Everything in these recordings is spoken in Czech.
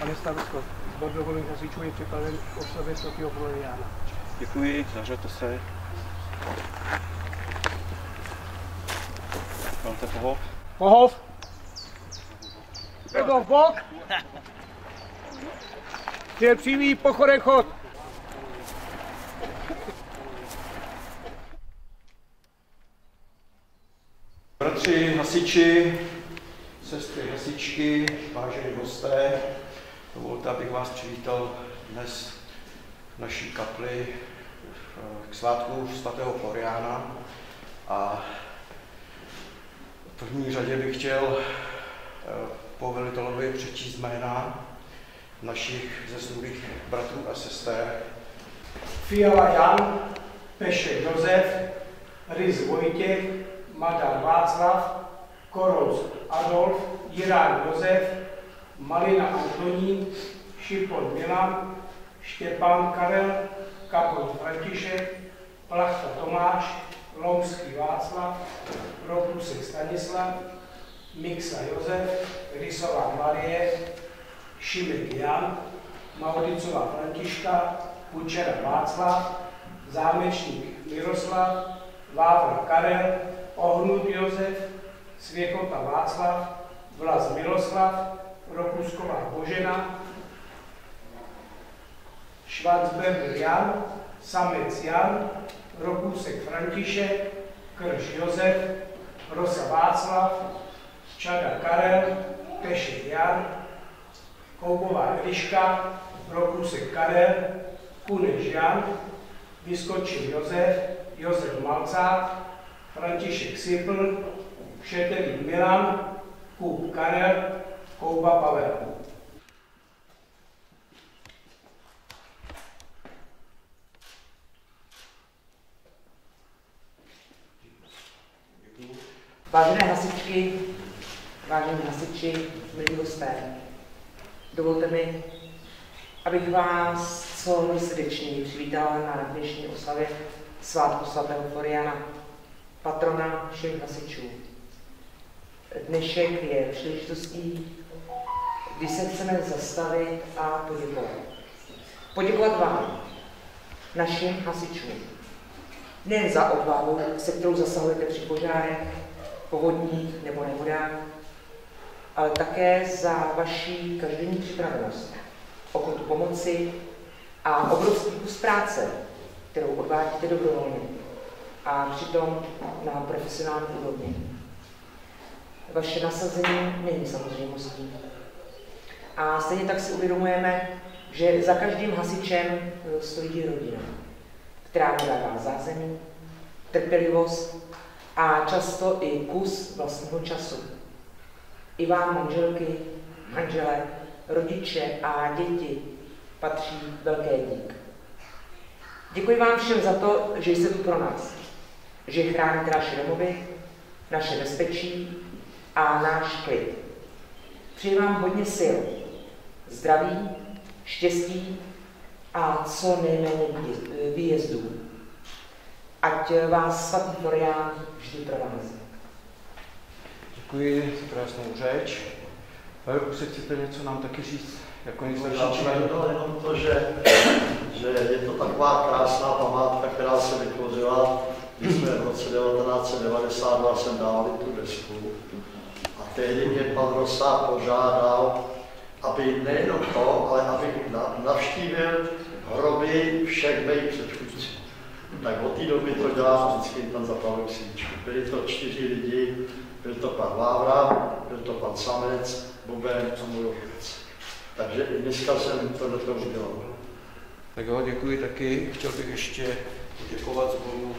Pane starosto, sbor dobrovolných hasičů je připraven k oslavě svatého Floriána. Děkuji, zařaďte se. Máte pohov? Pohov! Nebo v bok! Chtěl přímý pochodek chod! Bratři hasiči, sestry hasičky, vážení hosté, dovolte, abych vás přivítal dnes v naší kapli k svátku svatého Floriána. A v první řadě bych chtěl po velitelovi přečíst jména našich zesnulých bratrů a sester. Fiala Jan, Pešek Josef, Rys Vojtěch, Madar Václav, Korous Adolf, Jirán Josef, Malina Antonín, Šipon Milan, Štěpán Karel, Kapon František, Plachta Tomáš, Lomský Václav, Ropusek Stanislav, Miksa Josef, Rysová Marie, Šimek Jan, Mauricová Františka, Kučera Václav, Zámečník Miroslav, Vávra Karel, Ohnut Josef, Svěkota Václav, Vlas Miloslav, Ropusková Božena, Schwarzberger Jan, Samec Jan, Ropusek František, Krš Josef, Rosa Václav, Čada Karel, Pešek Jan, Koubová Eliška, Ropusek Karel, Kuneš Jan, Vyskočil Josef, Josef Malcák, František Sipl, Šetelík Milan, Kup Karel, Kouba Pavel. Vážené hasičky, vážení hasiči, milí hosté, dovolte mi, abych vás co nejsrdečněji přivítala na dnešní oslavě svátku svatého Floriána, patrona všech hasičů. Dnešek je příležitostí, kdy se chceme zastavit a poděkovat. Poděkovat vám, našim hasičům, nejen za odvahu, se kterou zasahujete při požárech, povodních nebo nehodách, ale také za vaši každodenní připravenost, ochotu pomoci a obrovský kus práce, kterou odvádíte dobrovolně a přitom na profesionální úrovni. Vaše nasazení není samozřejmostí. A stejně tak si uvědomujeme, že za každým hasičem stojí rodina, která mu dává zázemí, trpělivost a často i kus vlastního času. I vám, manželky, manžele, rodiče a děti, patří velké dík. Děkuji vám všem za to, že jste tu pro nás, že chráníte naše domovy, naše bezpečí a náš klid. Přeji vám hodně sil, zdraví, štěstí a co nejméně výjezdů. Ať vás svatý Florián vždy provází. Děkuji za krásnou řeč. Už se chcete něco nám taky říct? Jako nejstarší člen? Jenom to, že je to taková krásná památka, která se vytvořila, když jsme v roce 1992 jsem dávali tu desku. A tehdy mě pan Rosa požádal, aby nejenom to, ale aby navštívil hroby všech mých předchůdců. Tak od té doby to dělám vždycky pan zapalil svíčku. Byli to 4 lidi, byl to pan Vávra, byl to pan Samec, Boben a můj otec. Takže i dneska jsem to do toho udělal. Tak jo, děkuji taky. Chtěl bych ještě poděkovat sboru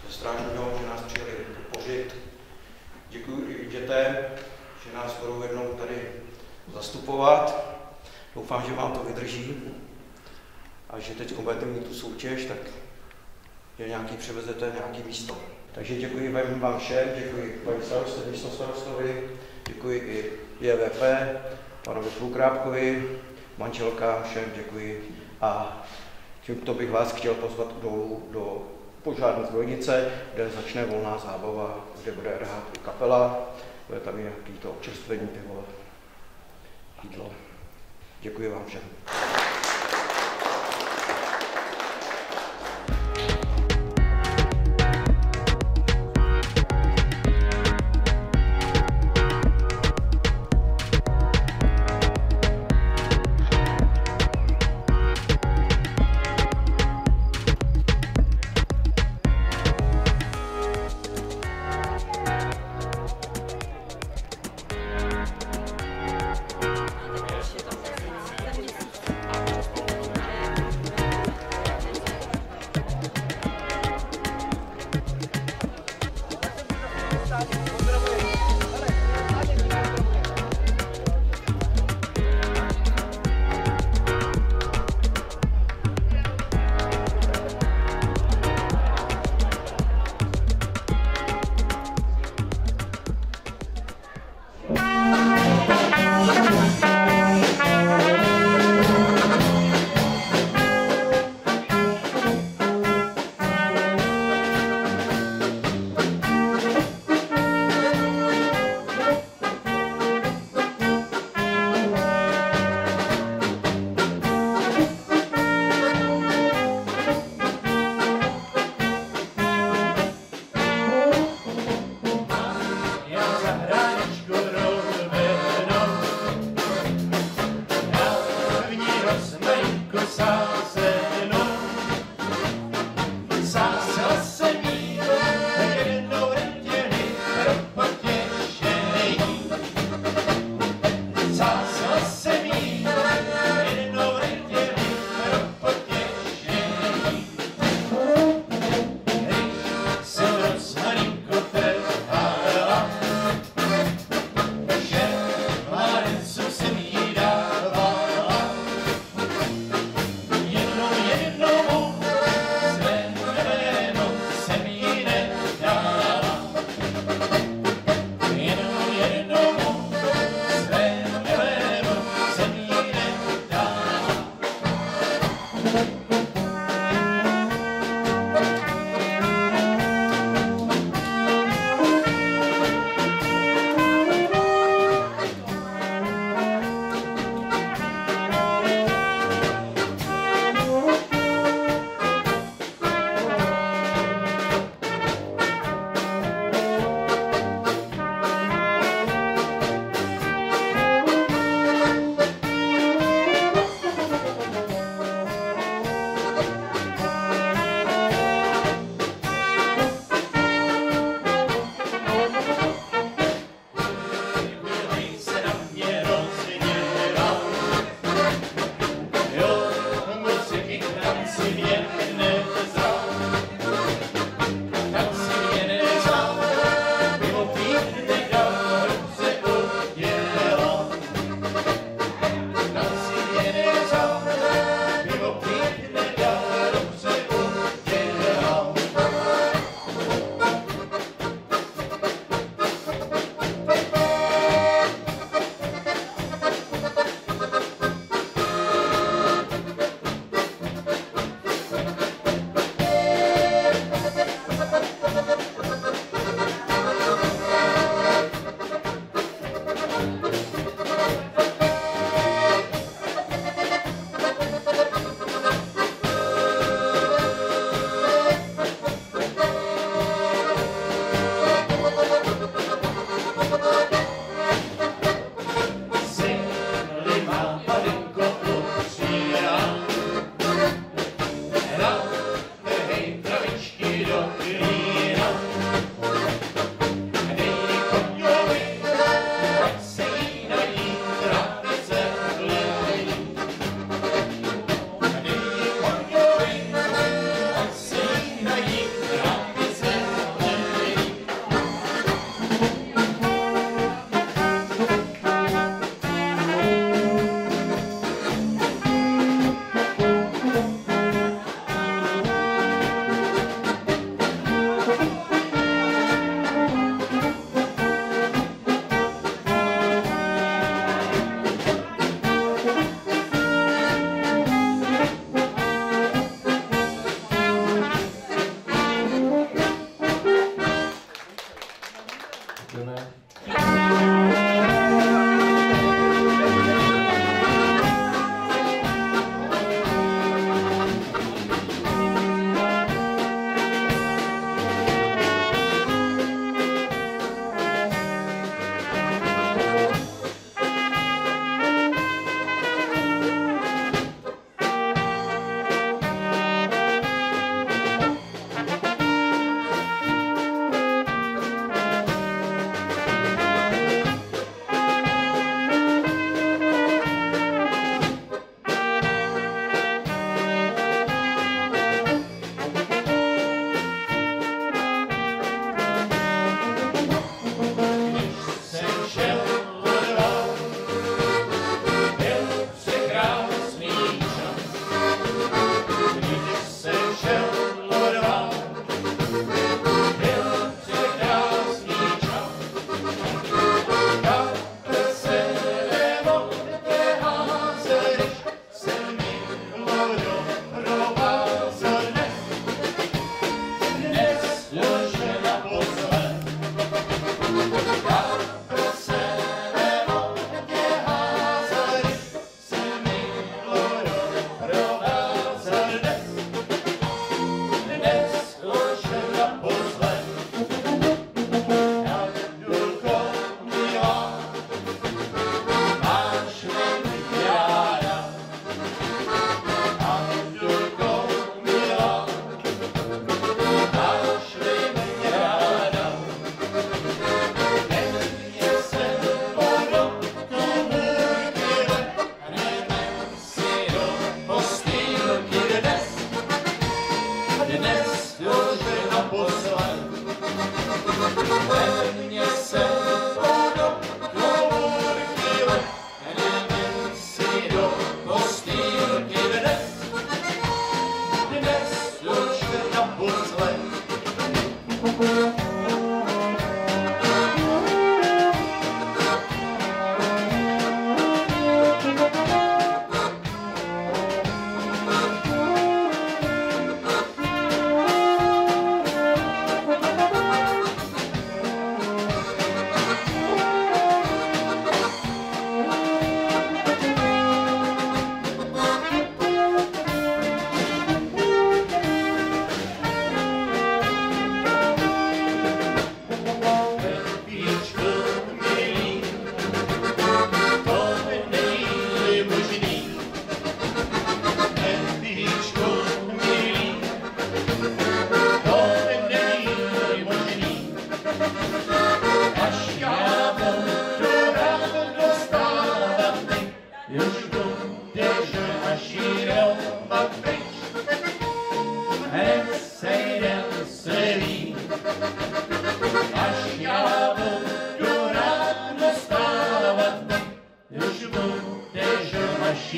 ze Strážného, že nás přijeli podpořit. Děkuji i dětem, že nás budou jednou tady zastupovat. Doufám, že vám to vydrží a že teď budete mít tu soutěž, tak je nějaký převezete nějaký místo. Takže děkuji vám všem, děkuji paní starostce, místní starostovi, děkuji i JVP, panovi Plukrábkovi, manželkám, všem děkuji a tímto bych vás chtěl pozvat dolů do požární zbrojnice, kde začne volná zábava, kde bude hrát i kapela, bude tam i nějaký to občerstvení, pivo, jídlo. Děkuji vám všem.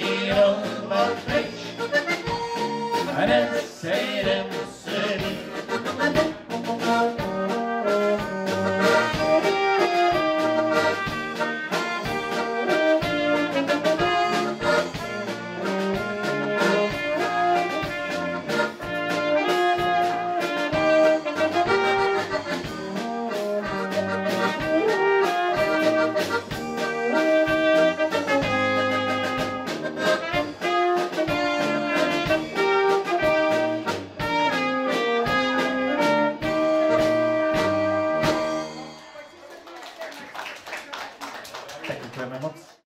jenom pak pryč a nesejdem se víc. Tak děkujeme moc.